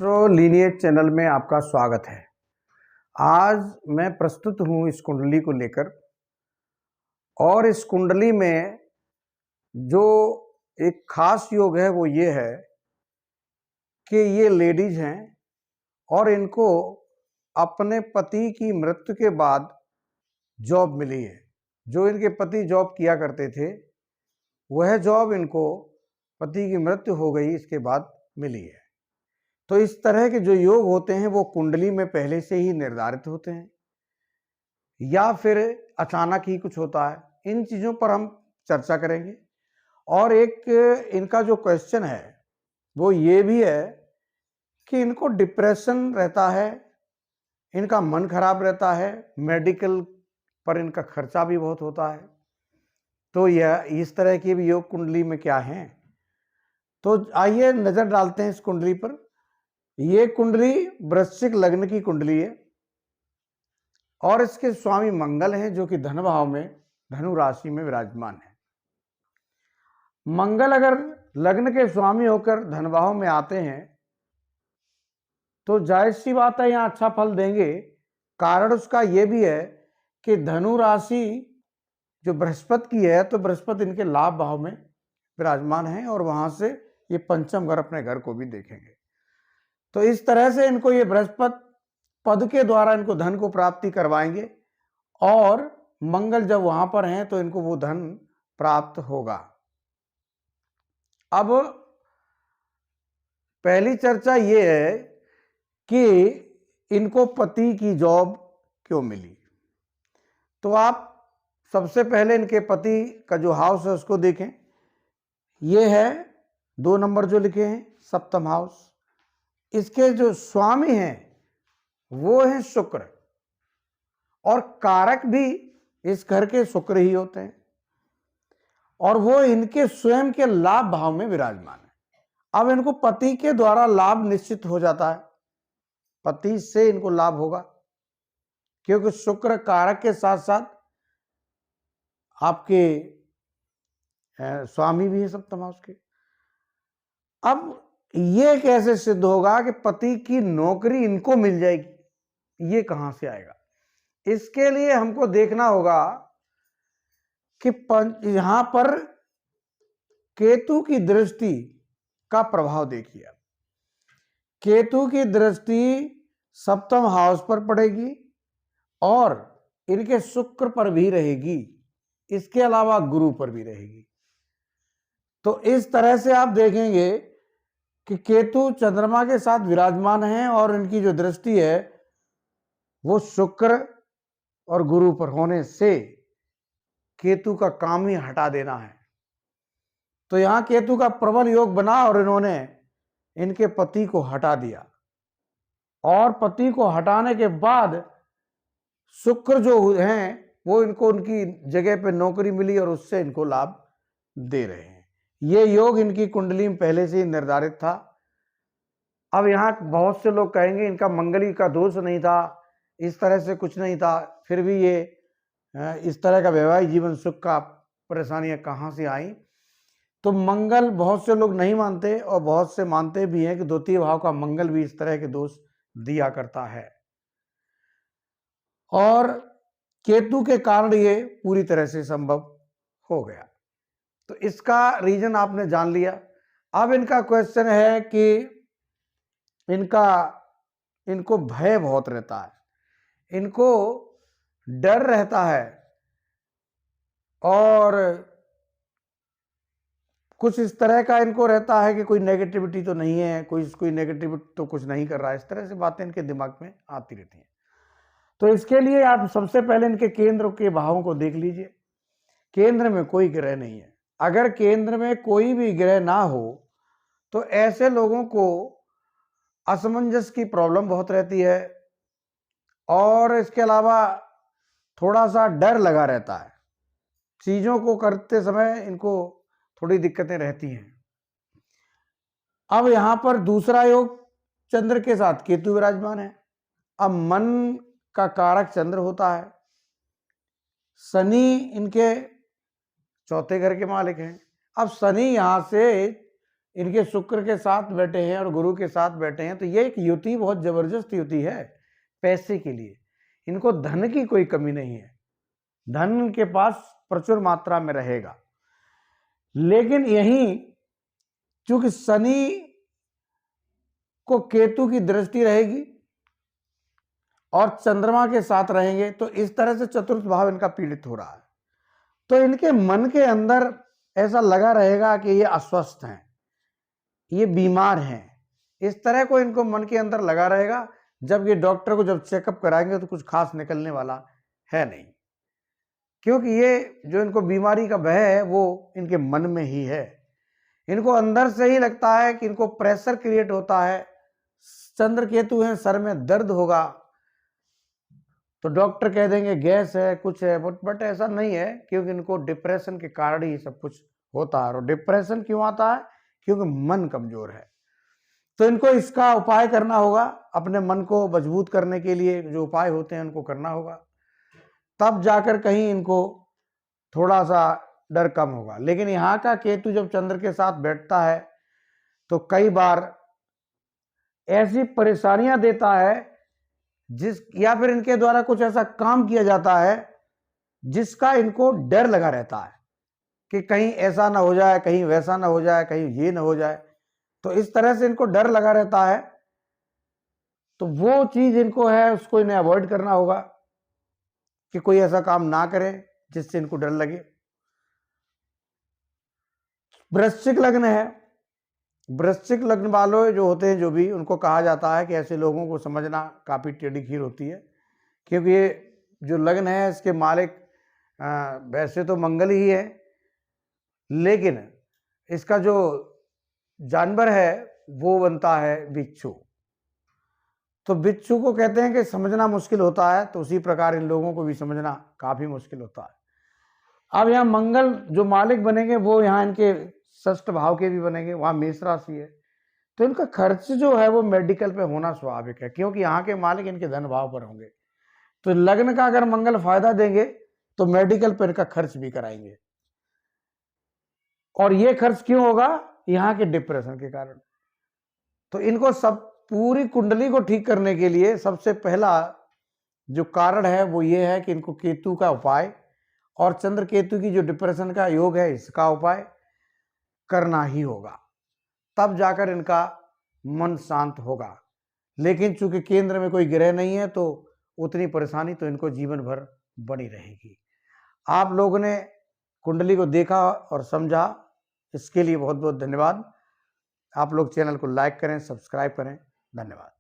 एस्ट्रोलीनिएज channel में आपका स्वागत है। आज मैं प्रस्तुत हूँ इस कुंडली को लेकर, और इस कुंडली में जो एक खास योग है वो ये है कि ये लेडीज हैं और इनको अपने पति की मृत्यु के बाद जॉब मिली है। जो इनके पति जॉब किया करते थे वह जॉब इनको पति की मृत्यु हो गई इसके बाद मिली है। तो इस तरह के जो योग होते हैं वो कुंडली में पहले से ही निर्धारित होते हैं या फिर अचानक ही कुछ होता है। इन चीज़ों पर हम चर्चा करेंगे। और एक इनका जो क्वेश्चन है वो ये भी है कि इनको डिप्रेशन रहता है, इनका मन खराब रहता है, मेडिकल पर इनका खर्चा भी बहुत होता है। तो यह इस तरह की भी योग कुंडली में क्या है, तो आइए नजर डालते हैं इस कुंडली पर। ये कुंडली वृश्चिक लग्न की कुंडली है और इसके स्वामी मंगल हैं जो कि धन भाव में धनु राशि में विराजमान है। मंगल अगर लग्न के स्वामी होकर धन भाव में आते हैं तो जायज सी बात है यहाँ अच्छा फल देंगे। कारण उसका यह भी है कि धनु राशि जो बृहस्पति की है, तो बृहस्पति इनके लाभ भाव में विराजमान है और वहां से ये पंचम घर अपने घर को भी देखेंगे। तो इस तरह से इनको ये बृहस्पति पद के द्वारा इनको धन को प्राप्ति करवाएंगे और मंगल जब वहां पर हैं तो इनको वो धन प्राप्त होगा। अब पहली चर्चा ये है कि इनको पति की जॉब क्यों मिली। तो आप सबसे पहले इनके पति का जो हाउस है उसको देखें। ये है 2 नंबर जो लिखे हैं, सप्तम हाउस। इसके जो स्वामी हैं वो है शुक्र, और कारक भी इस घर के शुक्र ही होते हैं, और वो इनके स्वयं के लाभ भाव में विराजमान है। अब इनको पति के द्वारा लाभ निश्चित हो जाता है, पति से इनको लाभ होगा, क्योंकि शुक्र कारक के साथ साथ आपके स्वामी भी है सप्तम हाउस के। अब ये कैसे सिद्ध होगा कि पति की नौकरी इनको मिल जाएगी, ये कहां से आएगा। इसके लिए हमको देखना होगा कि यहां पर केतु की दृष्टि का प्रभाव देखिए। केतु की दृष्टि सप्तम हाउस पर पड़ेगी और इनके शुक्र पर भी रहेगी, इसके अलावा गुरु पर भी रहेगी। तो इस तरह से आप देखेंगे कि केतु चंद्रमा के साथ विराजमान हैं और इनकी जो दृष्टि है वो शुक्र और गुरु पर होने से केतु का काम ही हटा देना है। तो यहां केतु का प्रबल योग बना और इन्होंने इनके पति को हटा दिया, और पति को हटाने के बाद शुक्र जो हैं वो इनको उनकी जगह पे नौकरी मिली और उससे इनको लाभ दे रहे हैं। ये योग इनकी कुंडली में पहले से ही निर्धारित था। अब यहाँ बहुत से लोग कहेंगे इनका मंगली का दोष नहीं था, इस तरह से कुछ नहीं था, फिर भी ये इस तरह का वैवाहिक जीवन सुख का परेशानियां कहाँ से आई। तो मंगल बहुत से लोग नहीं मानते और बहुत से मानते भी हैं कि द्वितीय भाव का मंगल भी इस तरह के दोष दिया करता है, और केतु के कारण ये पूरी तरह से संभव हो गया। तो इसका रीजन आपने जान लिया। अब इनका क्वेश्चन है कि इनको भय बहुत रहता है, इनको डर रहता है, और कुछ इस तरह का इनको रहता है कि कोई नेगेटिविटी तो नहीं है, कोई नेगेटिविटी तो कुछ नहीं कर रहा है, इस तरह से बातें इनके दिमाग में आती रहती हैं। तो इसके लिए आप सबसे पहले इनके केंद्र के भावों को देख लीजिए। केंद्र में कोई ग्रह नहीं है। अगर केंद्र में कोई भी ग्रह ना हो तो ऐसे लोगों को असमंजस की प्रॉब्लम बहुत रहती है, और इसके अलावा थोड़ा सा डर लगा रहता है। चीजों को करते समय इनको थोड़ी दिक्कतें रहती हैं। अब यहां पर दूसरा योग चंद्र के साथ केतु विराजमान है। अब मन का कारक चंद्र होता है, शनि इनके चौथे घर के मालिक हैं। अब शनि यहां से इनके शुक्र के साथ बैठे हैं और गुरु के साथ बैठे हैं, तो ये एक युति बहुत जबरदस्त युति है पैसे के लिए। इनको धन की कोई कमी नहीं है, धन इनके पास प्रचुर मात्रा में रहेगा। लेकिन यहीं चूंकि शनि को केतु की दृष्टि रहेगी और चंद्रमा के साथ रहेंगे, तो इस तरह से चतुर्थ भाव इनका पीड़ित हो रहा है। तो इनके मन के अंदर ऐसा लगा रहेगा कि ये अस्वस्थ हैं, ये बीमार हैं, इस तरह को इनको मन के अंदर लगा रहेगा। जब ये डॉक्टर को जब चेकअप कराएंगे तो कुछ खास निकलने वाला है नहीं, क्योंकि ये जो इनको बीमारी का भय है वो इनके मन में ही है। इनको अंदर से ही लगता है कि इनको प्रेशर क्रिएट होता है, चंद्र केतु है, सर में दर्द होगा, तो डॉक्टर कह देंगे गैस है, कुछ है, बट ऐसा नहीं है, क्योंकि इनको डिप्रेशन के कारण ही सब कुछ होता है। और डिप्रेशन क्यों आता है? क्योंकि मन कमजोर है। तो इनको इसका उपाय करना होगा, अपने मन को मजबूत करने के लिए जो उपाय होते हैं उनको करना होगा, तब जाकर कहीं इनको थोड़ा सा डर कम होगा। लेकिन यहाँ का केतु जब चंद्र के साथ बैठता है तो कई बार ऐसी परेशानियां देता है या फिर इनके द्वारा कुछ ऐसा काम किया जाता है जिसका इनको डर लगा रहता है कि कहीं ऐसा ना हो जाए, कहीं वैसा ना हो जाए, कहीं ये ना हो जाए। तो इस तरह से इनको डर लगा रहता है, तो वो चीज इनको है उसको इन्हें अवॉइड करना होगा कि कोई ऐसा काम ना करे जिससे इनको डर लगे। वृश्चिक लग्न है, वृश्चिक लग्न वालों जो होते हैं, जो भी, उनको कहा जाता है कि ऐसे लोगों को समझना काफी टेढ़ी खीर होती है, क्योंकि ये जो लग्न है इसके मालिक वैसे तो मंगल ही है, लेकिन इसका जो जानवर है वो बनता है बिच्छू। तो बिच्छू को कहते हैं कि समझना मुश्किल होता है, तो उसी प्रकार इन लोगों को भी समझना काफी मुश्किल होता है। अब यहाँ मंगल जो मालिक बनेंगे वो यहाँ इनके षष्ठ भाव के भी बनेंगे, वहां मेष राशि है, तो इनका खर्च जो है वो मेडिकल पे होना स्वाभाविक है, क्योंकि यहाँ के मालिक इनके धन भाव पर होंगे। तो लग्न का अगर मंगल फायदा देंगे तो मेडिकल पर इनका खर्च भी कराएंगे। और ये खर्च क्यों होगा? यहाँ के डिप्रेशन के कारण। तो इनको सब पूरी कुंडली को ठीक करने के लिए सबसे पहला जो कारण है वो ये है कि इनको केतु का उपाय और चंद्र केतु की जो डिप्रेशन का योग है इसका उपाय करना ही होगा, तब जाकर इनका मन शांत होगा। लेकिन चूंकि केंद्र में कोई ग्रह नहीं है तो उतनी परेशानी तो इनको जीवन भर बनी रहेगी। आप लोगों ने कुंडली को देखा और समझा, इसके लिए बहुत बहुत धन्यवाद। आप लोग चैनल को लाइक करें, सब्सक्राइब करें। धन्यवाद।